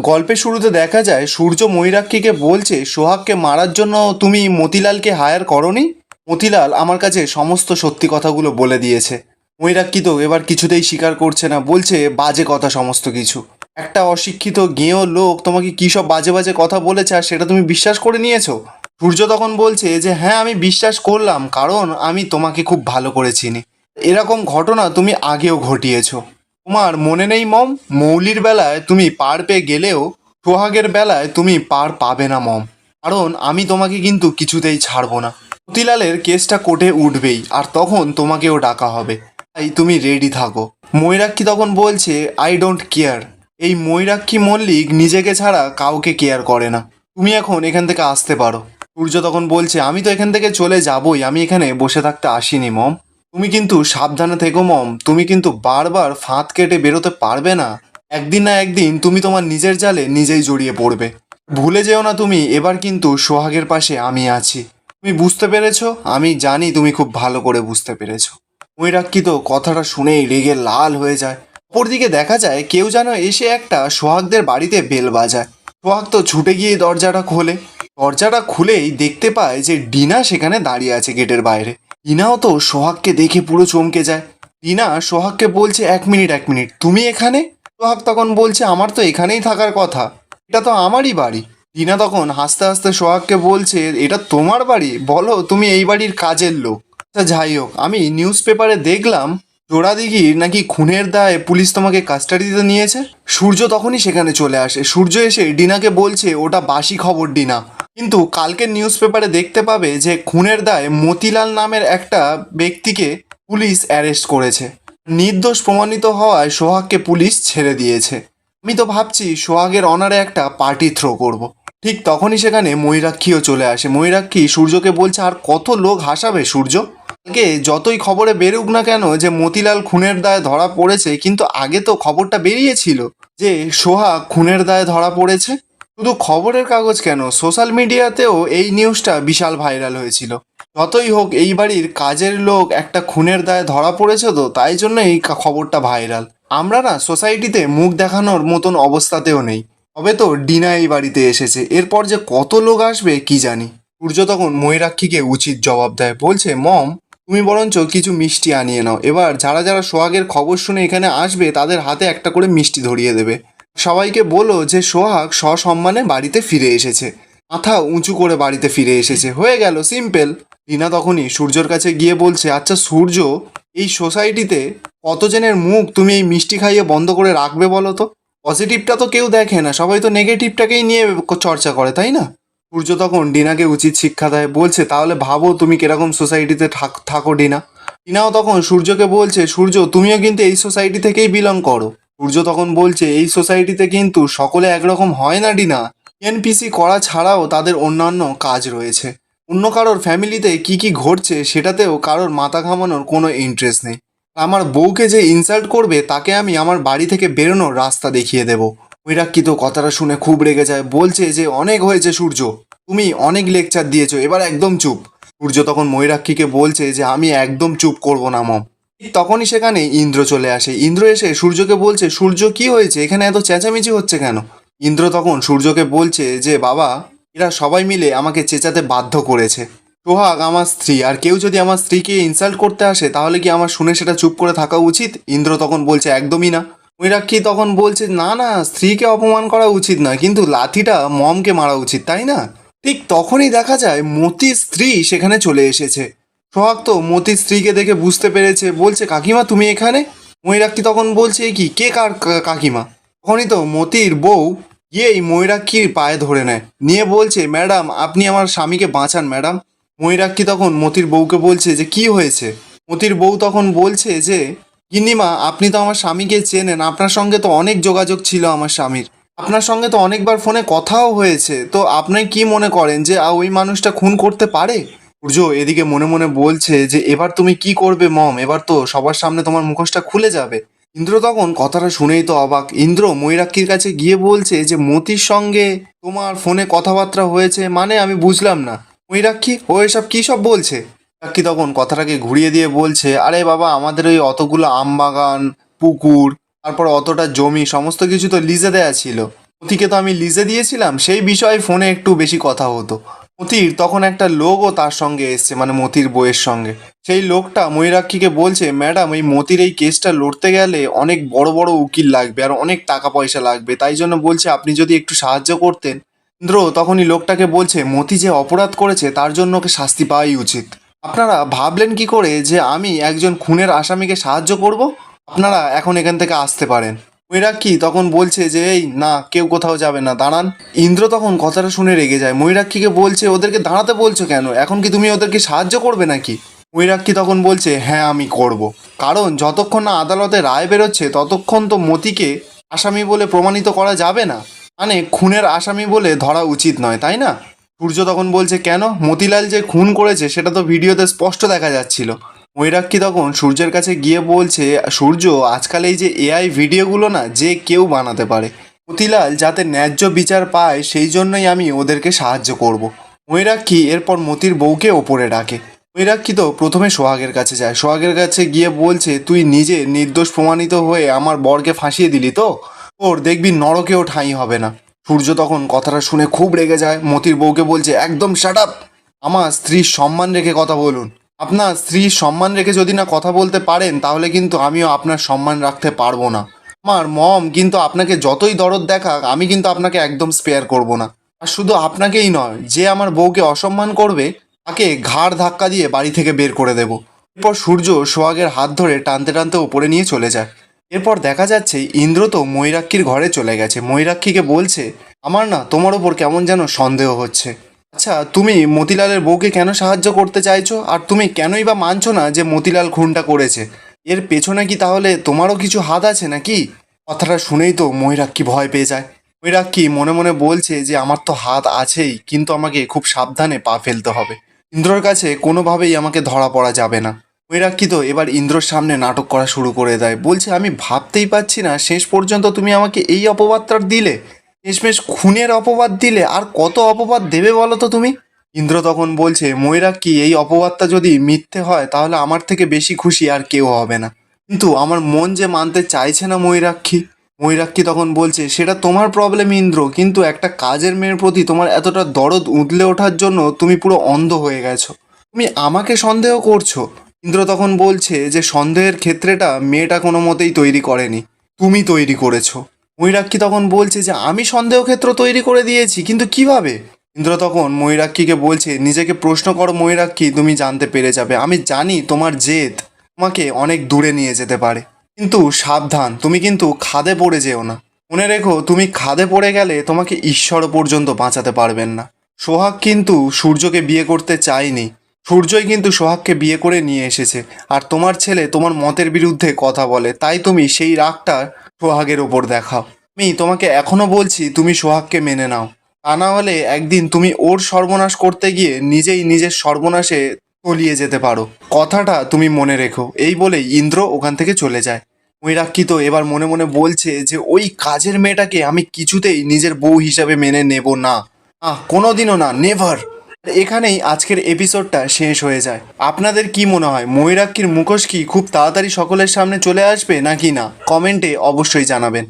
গল্পের শুরুতে দেখা যায় সূর্য ময়ূরাক্ষীকে বলছে সোহাগকে মারার জন্য তুমি মতিলালকে হায়ার করনি। মতিলাল আমার কাছে সমস্ত সত্যি কথাগুলো বলে দিয়েছে। ময়ূরাক্ষী তো এবার কিছুতেই স্বীকার করছে না, বলছে বাজে কথা সমস্ত কিছু। একটা অশিক্ষিত গেঁয়ো লোক তোমাকে কী সব বাজে বাজে কথা বলেছে আর সেটা তুমি বিশ্বাস করে নিয়েছো। সূর্য তখন বলছে যে হ্যাঁ, আমি বিশ্বাস করলাম, কারণ আমি তোমাকে খুব ভালো করে চিনি। এরকম ঘটনা তুমি আগেও ঘটিয়েছো। তোমার মনে নেই মম, মৌলির বেলায় তুমি পার পেয়ে গেলেও সোহাগের বেলায় তুমি পার পাবে না মম, কারণ আমি তোমাকে কিন্তু কিছুতেই ছাড়বো না। মতিলালের কেসটা কোর্টে উঠবেই, আর তখন তোমাকেও ডাকা হবে, তাই তুমি রেডি থাকো। ময়ূরাক্ষী তখন বলছে আই ডোন্ট কেয়ার। এই ময়ূরাক্ষী মল্লিক নিজেকে ছাড়া কাউকে কেয়ার করে না। তুমি এখন এখান থেকে আসতে পারো। সূর্য তখন বলছে আমি তো এখান থেকে চলে যাবই, আমি এখানে বসে থাকতে আসিনি মম। তুমি কিন্তু সাবধানে থেকো মম, তুমি কিন্তু বারবার ফাঁদ কেটে বেরোতে পারবে না। একদিন না একদিন তুমি তোমার নিজের জালে নিজেই জড়িয়ে পড়বে। ভুলে যেও না তুমি, এবার কিন্তু সোহাগের পাশে আমি আছি। তুমি বুঝতে পেরেছো? আমি জানি তুমি খুব ভালো করে বুঝতে পেরেছো। ময়ূরাক্ষী তো কথাটা শুনেই রেগে লাল হয়ে যায়। অপরদিকে দেখা যায় কেউ যেন এসে একটা সোহাগদের বাড়িতে বেল বাজায়। সোহাগ তো ছুটে গিয়ে দরজাটা খোলে। দরজাটা খুলেই দেখতে পায় যে ডিনা সেখানে দাঁড়িয়ে আছে গেটের বাইরে। ডিনাও তো সোহাগকে দেখে পুরো চমকে যায়। ডিনা সোহাগকে বলছে এক মিনিট এক মিনিট, তুমি এখানে? সোহাগ তখন বলছে আমার তো এখানেই থাকার কথা, এটা তো আমারই বাড়ি। ডিনা তখন হাসতে হাসতে সোহাগকে বলছে এটা তোমার বাড়ি? বলো তুমি এই বাড়ির কাজের লোক। আচ্ছা যাই হোক, আমি নিউজ পেপারে দেখলাম জোড়াদিঘির নাকি খুনের দায়ে পুলিশ তোমাকে কাস্টাডিতে নিয়েছে। সূর্য তখনই সেখানে চলে আসে। সূর্য এসে ডিনাকে বলছে ওটা বাসি খবর ডিনা, কিন্তু কালকের নিউজ পেপারে দেখতে পাবে যে খুনের দায়ে মতিলাল নামের একটা ব্যক্তিকে পুলিশ অ্যারেস্ট করেছে। নির্দোষ প্রমাণিত হওয়ায় সোহাগকে পুলিশ ছেড়ে দিয়েছে। আমি তো ভাবছি সোহাগের অনারে একটা পার্টি থ্রো করব। ঠিক তখনই সেখানে ময়ূরাক্ষীও চলে আসে। ময়ূরাক্ষী সূর্যকে বলছে আর কত লোক হাসাবে সূর্য, আগে যতই খবরে বেরুক না কেন যে মতিলাল খুনের দায়ে ধরা পড়েছে, কিন্তু আগে তো খবরটা বেরিয়েছিল যে সোহাগ খুনের দায়ে ধরা পড়েছে। শুধু খবরের কাগজ কেন, সোশ্যাল মিডিয়াতেও এই নিউজটা বিশাল ভাইরাল হয়েছিল। যতই হোক এই বাড়ির কাজের লোক একটা খুনের দায়ে ধরা পড়েছে, তো তাই জন্য এই খবরটা ভাইরাল। আমরা না সোসাইটিতে মুখ দেখানোর মতন অবস্থাতেও নেই। তবে তো ডিনা এই বাড়িতে এসেছে, এরপর যে কত লোক আসবে কি জানি। সূর্য তখন ময়ূরাক্ষীকে উচিত জবাব দেয়, বলছে মম তুমি বরঞ্চ কিছু মিষ্টি আনিয়ে নাও। এবার যারা যারা সোহাগের খবর শুনে এখানে আসবে তাদের হাতে একটা করে মিষ্টি ধরিয়ে দেবে। সবাইকে বলো যে সোহাগ সসম্মানে বাড়িতে ফিরে এসেছে, মাথা উঁচু করে বাড়িতে ফিরে এসেছে। হয়ে গেল, সিম্পল। রিনা তখনই সূর্যর কাছে গিয়ে বলছে আচ্ছা সূর্য, এই সোসাইটিতে কতজনের মুখ তুমি এই মিষ্টি খাইয়ে বন্ধ করে রাখবে বলো তো? পজিটিভটা তো কেউ দেখে না, সবাই তো নেগেটিভটাকেই নিয়ে চর্চা করে, তাই না? সূর্য তখন ডিনাকে উচিত শিক্ষা দেয়, বলছে তাহলে ভাবো তুমি কিরকম সোসাইটিতে থাকো ডিনা। ডিনাও তখন সূর্যকে বলছে সূর্য তুমিও কিন্তু এই সোসাইটি থেকেই বিলং করো। সূর্য তখন বলছে এই সোসাইটিতে কিন্তু সকলে একরকম হয় না ডিনা, এনপিসি করা ছাড়াও তাদের অন্যান্য কাজ রয়েছে। অন্য কারোর ফ্যামিলিতে কি কি ঘটছে সেটাতেও কারোর মাথা ঘামানোর কোনো ইন্টারেস্ট নেই। আমার বউকে যে ইনসাল্ট করবে তাকে আমি আমার বাড়ি থেকে বেরোনোর রাস্তা দেখিয়ে দেবো। মৈরাক্ষী তো কথাটা শুনে খুব রেগে যায়, বলছে যে অনেক হয়েছে সূর্য, তুমি অনেক লেকচার দিয়েছো, এবার একদম চুপ। সূর্য তখন মৈরাক্ষীকে বলছে যে আমি একদম চুপ করব না মম। ঠিক তখনই সেখানে ইন্দ্র চলে আসে। ইন্দ্র এসে সূর্যকে বলছে সূর্য কি হয়েছে, এখানে এত চেঁচামেচি হচ্ছে কেন? ইন্দ্র তখন সূর্যকে বলছে যে বাবা, এরা সবাই মিলে আমাকে চেঁচাতে বাধ্য করেছে। সোহাগ আমার স্ত্রী, আর কেউ যদি আমার স্ত্রীকে ইনসাল্ট করতে আসে তাহলে কি আমার শুনে সেটা চুপ করে থাকা উচিত? ইন্দ্র তখন বলছে একদমই না। মৈরাক্ষী তখন বলছে না না, স্ত্রীকে অপমান করা উচিত নয়, কিন্তু লাঠিটা মমকে মারা উচিত, তাই না? ঠিক তখনই দেখা যায় মতির স্ত্রী সেখানে চলে এসেছে। সোহাগ তো মতির স্ত্রীকে দেখে বুঝতে পেরেছে, বলছে কাকিমা তুমি এখানে? মৈরাক্ষী তখন বলছে কি কে কার কাকিমা? তখনই তো মতির বউ গিয়েই ময়ূরাক্ষীর পায়ে ধরে নেয়, নিয়ে বলছে ম্যাডাম আপনি আমার স্বামীকে বাঁচান ম্যাডাম। ময়ূরাক্ষী তখন মতির বউকে বলছে যে কি হয়েছে? মতির বউ তখন বলছে যে গিন্নিমা আপনি তো আমার স্বামীকে চেনেন, আপনার সঙ্গে তো অনেক যোগাযোগ ছিল আমার স্বামীর, আপনার সঙ্গে তো অনেকবার ফোনে কথাও হয়েছে, তো আপনি কি মনে করেন যে ওই মানুষটা খুন করতে পারে? সূর্য এদিকে মনে মনে বলছে যে এবার তুমি কি করবে মম, এবার তো সবার সামনে তোমার মুখোশটা খুলে যাবে। ইন্দ্র তখন কথাটা শুনেই তো অবাক। ইন্দ্র ময়ূরাক্ষীর কাছে গিয়ে বলছে যে মতির সঙ্গে তোমার ফোনে কথাবার্তা হয়েছে মানে আমি বুঝলাম না। ময়ূরাক্ষী ও এসব কী সব বলছে? ময়ূরাক্ষী তখন কথাটাকে ঘুরিয়ে দিয়ে বলছে আরে বাবা, আমাদের ওই অতগুলো আম বাগান, পুকুর, তারপর অতটা জমি সমস্ত কিছু তো লিজে দেয়া ছিল। মতিকে তো আমি লিজে দিয়েছিলাম, সেই বিষয়ে ফোনে একটু বেশি কথা হতো। মতির তখন একটা লোকও তার সঙ্গে এসছে, মানে মতির বইয়ের সঙ্গে। সেই লোকটা ময়ূরাক্ষীকে বলছে, ম্যাডাম এই মতির এই কেসটা লড়তে গেলে অনেক বড় বড় উকিল লাগবে আর অনেক টাকা পয়সা লাগবে, তাই জন্য বলছে আপনি যদি একটু সাহায্য করতেন। ইন্দ্র তখনই লোকটাকে বলছে, মতি যে অপরাধ করেছে তার জন্য ওকে শাস্তি পাওয়াই উচিত। আপনারা ভাবলেন কি করে যে আমি একজন খুনের আসামিকে সাহায্য করব? আপনারা এখন এখান থেকে আসতে পারেন। ময়ূরাক্ষী তখন বলছে যে এই না, কেউ কোথাও যাবে না, দাঁড়ান। ইন্দ্র তখন কথাটা শুনে রেগে যায়, ময়ূরাক্ষীকে বলছে ওদেরকে দাঁড়াতে বলছো কেন, এখন কি তুমি ওদেরকে সাহায্য করবে নাকি? ময়ূরাক্ষী তখন বলছে হ্যাঁ আমি করব, কারণ যতক্ষণ না আদালতে রায় বেরোচ্ছে ততক্ষণ তো মতিকে আসামি বলে প্রমাণিত করা যাবে না, মানে খুনের আসামি বলে ধরা উচিত নয়, তাই না? সূর্য তখন বলছে কেন, মতিলাল যে খুন করেছে সেটা তো ভিডিওতে স্পষ্ট দেখা যাচ্ছিল। ময়ূরাক্ষী তখন সূর্যের কাছে গিয়ে বলছে, সূর্য আজকাল এই যে এআই ভিডিওগুলো না যে কেউ বানাতে পারে, মতিলাল যাতে ন্যায্য বিচার পায় সেই জন্যই আমি ওদেরকে সাহায্য করব। ময়ূরাক্ষী এরপর মতির বউকে ওপরে ডাকে। ময়ূরাক্ষী তো প্রথমে সোহাগের কাছে যায়, সোহাগের কাছে গিয়ে বলছে তুই নিজে নির্দোষ প্রমাণিত হয়ে আমার বরকে ফাঁসিয়ে দিলি তো, ওর দেখবি নরকেও ঠাঁই হবে না। সূর্য তখন কথাটা শুনে খুব রেগে যায়, মতির বউকে বলছে একদম শাট আপ, আমার স্ত্রীর সম্মান রেখে কথা বলুন। আপনার স্ত্রীর সম্মান রেখে যদি না কথা বলতে পারেন তাহলে কিন্তু আমিও আপনার সম্মান রাখতে পারবো না। আমার মম কিন্তু আপনাকে যতই দরদ দেখাক আমি কিন্তু আপনাকে একদম স্পেয়ার করব না। আর শুধু আপনাকেই নয়, যে আমার বউকে অসম্মান করবে তাকে ঘাড় ধাক্কা দিয়ে বাড়ি থেকে বের করে দেব। এরপর সূর্য সোহাগের হাত ধরে টানতে টানতে ওপরে নিয়ে চলে যায়। এরপর দেখা যাচ্ছে ইন্দ্র তো ময়ূরাক্ষীর ঘরে চলে গেছে, ময়ূরাক্ষীকে বলছে আমার না তোমার ওপর কেমন যেন সন্দেহ হচ্ছে। আচ্ছা তুমি মতিলালের বউকে কেন সাহায্য করতে চাইছো, আর তুমি কেনই বা মানছো না যে মতিলাল খুনটা করেছে? এর পেছনে কি তাহলে তোমারও কিছু হাত আছে নাকি? কথাটা শুনেই তো ময়ূরাক্ষী ভয় পেয়ে যায়। ময়ূরাক্ষী মনে মনে বলছে যে আমার তো হাত আছেই, কিন্তু আমাকে খুব সাবধানে পা ফেলতে হবে, ইন্দ্রর কাছে কোনোভাবেই আমাকে ধরা পড়া যাবে না। ময়ূরাক্ষী তো এবার ইন্দ্রর সামনে নাটক করা শুরু করে দেয়, বলছে আমি ভাবতেই পারছি না শেষ পর্যন্ত তুমি আমাকে এই অপবাদটা দিলে, শেষমেশ খুনের অপবাদ দিলে, আর কত অপবাদ দেবে বলো তো তুমি? ইন্দ্র তখন বলছে ময়ূরাক্ষী এই অপবাদটা যদি মিথ্যে হয় তাহলে আমার থেকে বেশি খুশি আর কেউ হবে না, কিন্তু আমার মন যে মানতে চাইছে না ময়ূরাক্ষী। ময়ূরাক্ষী তখন বলছে সেটা তোমার প্রবলেম ইন্দ্র, কিন্তু একটা কাজের মেয়ের প্রতি তোমার এতটা দরদ উতলে ওঠার জন্য তুমি পুরো অন্ধ হয়ে গেছো, তুমি আমাকে সন্দেহ করছো। ইন্দ্র তখন বলছে যে সন্দেহের ক্ষেত্রেটা মেয়েটা কোনো মতেই তৈরি করেনি, তুমি তৈরি করেছো। ময়ূরাক্ষী তখন বলছে যে আমি সন্দেহ ক্ষেত্র তৈরি করে দিয়েছি, কিন্তু কিভাবে? ইন্দ্র তখন ময়ূরাক্ষীকে বলছে নিজেকে প্রশ্ন করো ময়ূরাক্ষী, তুমি জানতে পেরে যাবে, আমি জানি তোমার জেদ তোমাকে অনেক দূরে নিয়ে যেতে পারে, কিন্তু সাবধান তুমি কিন্তু খাদে পড়ে যেও না। মনে রেখো তুমি খাদে পড়ে গেলে তোমাকে ঈশ্বর পর্যন্ত বাঁচাতে পারবেন না। সোহাগ কিন্তু সূর্যকে বিয়ে করতে চায়নি, সূর্যই কিন্তু সোহাগকে বিয়ে করে নিয়ে এসেছে, আর তোমার ছেলে তোমার মতের বিরুদ্ধে কথা বলে, তাই তুমি সেই রাগটা সোহাগের ওপর দেখাও। আমি তোমাকে এখনো বলছি তুমি সোহাগকে মেনে নাও, তা না হলে একদিন তুমি ওর সর্বনাশ করতে গিয়ে নিজেই নিজের সর্বনাশে তলিয়ে যেতে পারো, কথাটা তুমি মনে রেখো। এই বলেই ইন্দ্র ওখান থেকে চলে যায়। ময়ূরাক্ষী তো এবার মনে মনে বলছে যে ওই কাজের মেয়েটাকে আমি কিছুতেই নিজের বউ হিসাবে মেনে নেব না, কোনোদিনও না, নেভার। এখানেই আজকের এপিসোডটা শেষ হয়ে যায়। আপনাদের কি মনে হয় ময়ূরাক্ষীর মুখোশ কি খুব তাড়াতাড়ি সকলের সামনে চলে আসবে নাকি না, কমেন্টে অবশ্যই জানাবেন।